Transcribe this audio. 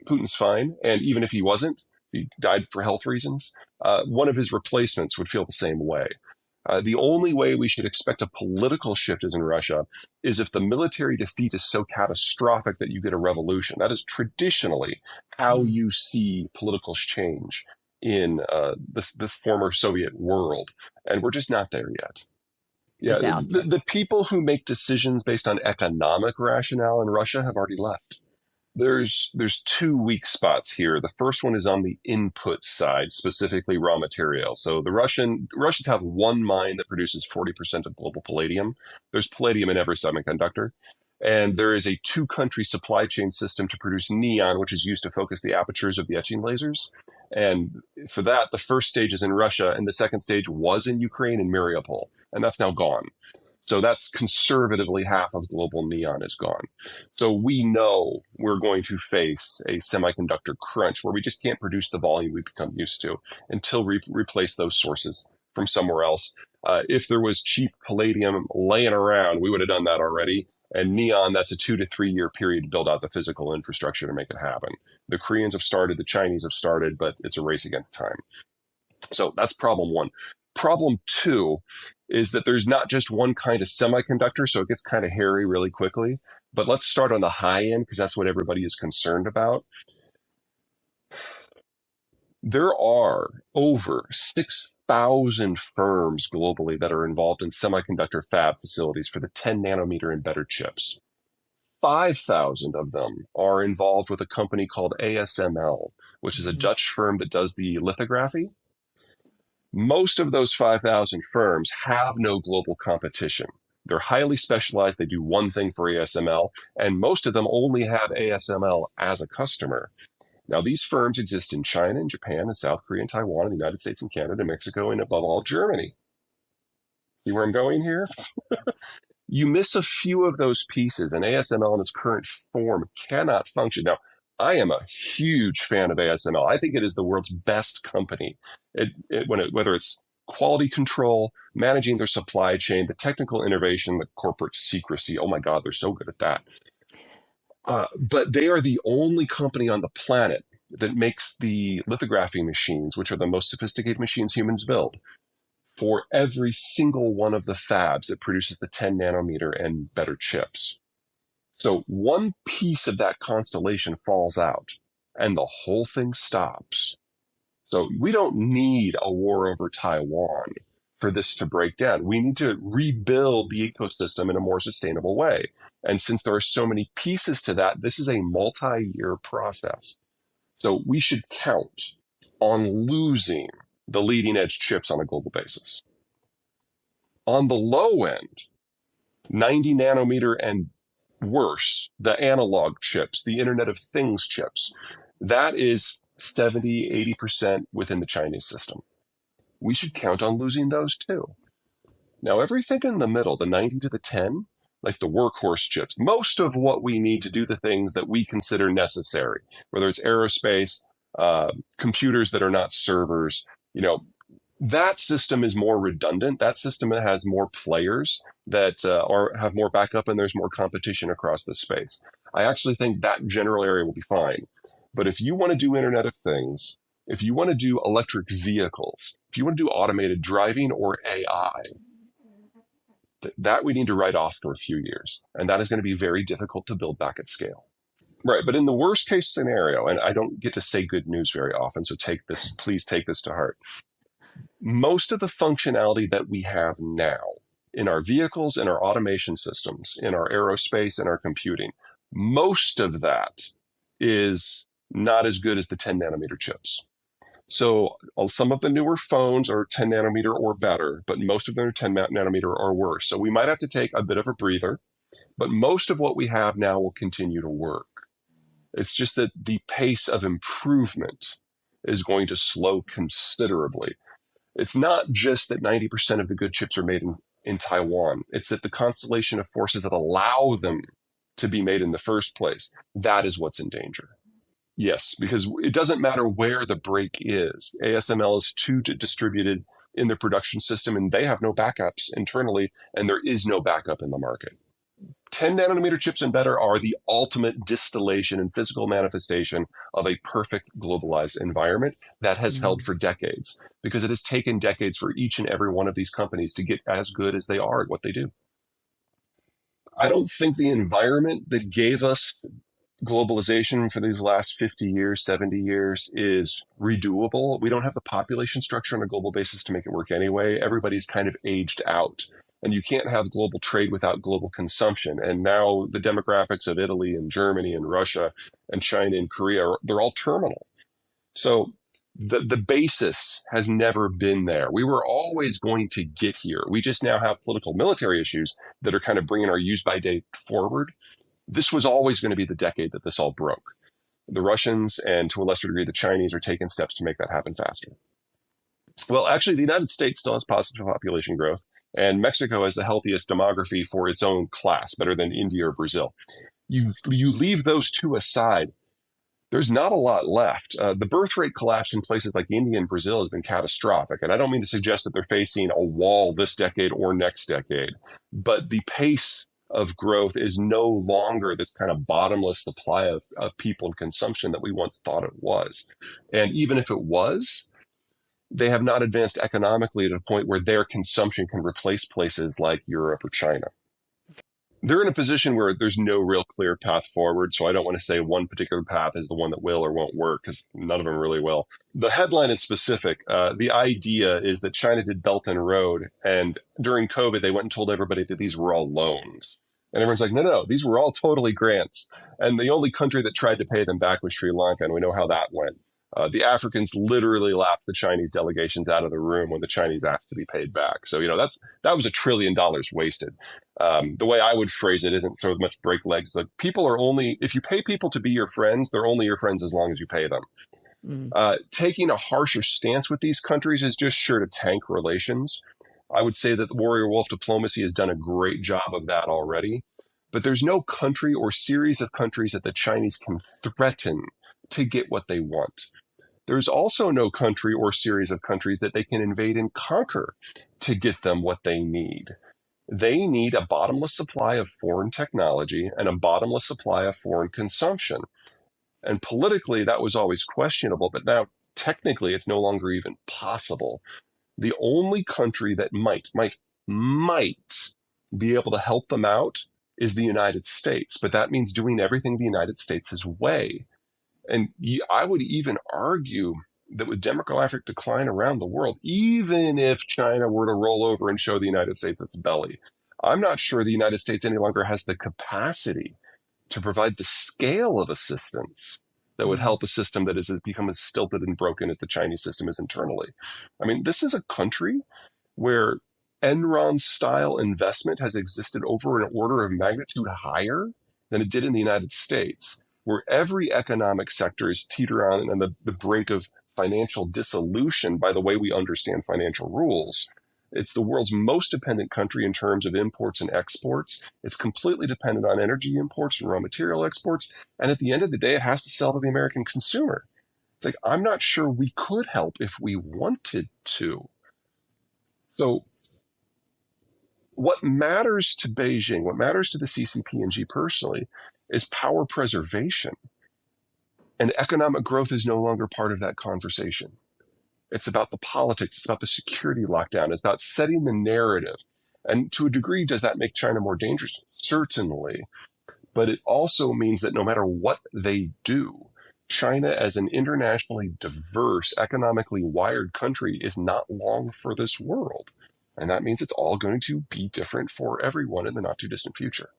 Putin's fine. And even if he wasn't, he died for health reasons, one of his replacements would feel the same way. The only way we should expect a political shift is in Russia is if the military defeat is so catastrophic that you get a revolution. That is traditionally how Mm. you see political change in the former Soviet world. And we're just not there yet. Yeah, Disaster. the people who make decisions based on economic rationale in Russia have already left. There's two weak spots here. The first one is on the input side, specifically raw material. So Russians have one mine that produces 40% of global palladium. There's palladium in every semiconductor. And there is a two-country supply chain system to produce neon, which is used to focus the apertures of the etching lasers. And for that, the first stage is in Russia, and the second stage was in Ukraine in Mariupol, and that's now gone. So that's conservatively half of global neon is gone. So we know we're going to face a semiconductor crunch where we just can't produce the volume we've become used to until we replace those sources from somewhere else. If there was cheap palladium laying around, we would have done that already. And neon, that's a 2 to 3 year period to build out the physical infrastructure to make it happen. The Koreans have started, the Chinese have started, but it's a race against time. So that's problem one. Problem two is that there's not just one kind of semiconductor, so it gets kind of hairy really quickly. But let's start on the high end because that's what everybody is concerned about. There are over 6,000 firms globally that are involved in semiconductor fab facilities for the 10 nanometer and better chips. 5,000 of them are involved with a company called ASML, which is a Mm-hmm. Dutch firm that does the lithography. Most of those 5,000 firms have no global competition. They're highly specialized. They do one thing for ASML, and most of them only have ASML as a customer. Now, these firms exist in China and Japan and South Korea and Taiwan and the United States and Canada, Mexico, and above all, Germany. See where I'm going here? You miss a few of those pieces, and ASML in its current form cannot function. Now, I am a huge fan of ASML. I think it is the world's best company. Whether it's quality control, managing their supply chain, the technical innovation, the corporate secrecy. Oh my God, they're so good at that. But they are the only company on the planet that makes the lithography machines, which are the most sophisticated machines humans build, for every single one of the fabs that produces the 10 nanometer and better chips. So one piece of that constellation falls out and the whole thing stops. So we don't need a war over Taiwan for this to break down. We need to rebuild the ecosystem in a more sustainable way. And since there are so many pieces to that, this is a multi-year process. So we should count on losing the leading edge chips on a global basis. On the low end, 90 nanometer and worse, the analog chips, the Internet of Things chips, that is 70, 80% within the Chinese system. We should count on losing those too. Now, everything in the middle, the 90 to the 10, like the workhorse chips, most of what we need to do the things that we consider necessary, whether it's aerospace, computers that are not servers, that system is more redundant. That system has more players that have more backup, and there's more competition across the space. I actually think that general area will be fine. But if you want to do Internet of Things, if you want to do electric vehicles, if you want to do automated driving or AI, that we need to write off for a few years. And that is going to be very difficult to build back at scale. Right. But in the worst case scenario, and I don't get to say good news very often, so please take this to heart. Most of the functionality that we have now in our vehicles, in our automation systems, in our aerospace, and our computing, most of that is not as good as the 10 nanometer chips. So some of the newer phones are 10 nanometer or better, but most of them are 10 nanometer or worse. So we might have to take a bit of a breather, but most of what we have now will continue to work. It's just that the pace of improvement is going to slow considerably. It's not just that 90% of the good chips are made in Taiwan. It's that the constellation of forces that allow them to be made in the first place, that is what's in danger. Yes, because it doesn't matter where the break is. ASML is too distributed in the production system, and they have no backups internally, and there is no backup in the market. 10 nanometer chips and better are the ultimate distillation and physical manifestation of a perfect globalized environment that has held Mm. for decades, because it has taken decades for each and every one of these companies to get as good as they are at what they do. I don't think the environment that gave us globalization for these last 50 years, 70 years is redoable. We don't have the population structure on a global basis to make it work anyway. Everybody's kind of aged out. And you can't have global trade without global consumption. And now the demographics of Italy and Germany and Russia and China and Korea, they're all terminal. So the basis has never been there. We were always going to get here. We just now have political military issues that are kind of bringing our use by date forward. This was always going to be the decade that this all broke. The Russians and to a lesser degree the Chinese are taking steps to make that happen faster. Well, actually, the United States still has positive population growth, and Mexico has the healthiest demography for its own class, better than India or Brazil. You leave those two aside, there's not a lot left. The birth rate collapse in places like India and Brazil has been catastrophic. And I don't mean to suggest that they're facing a wall this decade or next decade, but the pace of growth is no longer this kind of bottomless supply of people and consumption that we once thought it was. And even if it was, they have not advanced economically to a point where their consumption can replace places like Europe or China. They're in a position where there's no real clear path forward. So I don't want to say one particular path is the one that will or won't work, because none of them really will. The headline in specific, the idea is that China did Belt and Road, and during COVID, they went and told everybody that these were all loans. And everyone's like, no, these were all totally grants. And the only country that tried to pay them back was Sri Lanka, and we know how that went. The Africans literally laughed the Chinese delegations out of the room when the Chinese asked to be paid back. So, that was $1 trillion wasted. The way I would phrase it isn't so much break legs. Like, people are only, if you pay people to be your friends, they're only your friends as long as you pay them. Mm. Taking a harsher stance with these countries is just sure to tank relations. I would say that the warrior wolf diplomacy has done a great job of that already. But there's no country or series of countries that the Chinese can threaten to get what they want. There's also no country or series of countries that they can invade and conquer to get them what they need. They need a bottomless supply of foreign technology and a bottomless supply of foreign consumption. And politically, that was always questionable, but now technically it's no longer even possible. The only country that might be able to help them out is the United States, but that means doing everything the United States' way. And I would even argue that with demographic decline around the world, even if China were to roll over and show the United States its belly, I'm not sure the United States any longer has the capacity to provide the scale of assistance that would Mm. help a system that has become as stilted and broken as the Chinese system is internally. I mean, this is a country where Enron-style investment has existed over an order of magnitude higher than it did in the United States, where every economic sector is teeter on the brink of financial dissolution by the way we understand financial rules. It's the world's most dependent country in terms of imports and exports. It's completely dependent on energy imports and raw material exports. And at the end of the day, it has to sell to the American consumer. It's like, I'm not sure we could help if we wanted to. So what matters to Beijing, what matters to the CCP and G personally, is power preservation. And economic growth is no longer part of that conversation. It's about the politics. It's about the security lockdown. It's about setting the narrative. And to a degree, does that make China more dangerous? Certainly. But it also means that no matter what they do, China, as an internationally diverse, economically wired country, is not long for this world. And that means it's all going to be different for everyone in the not too distant future.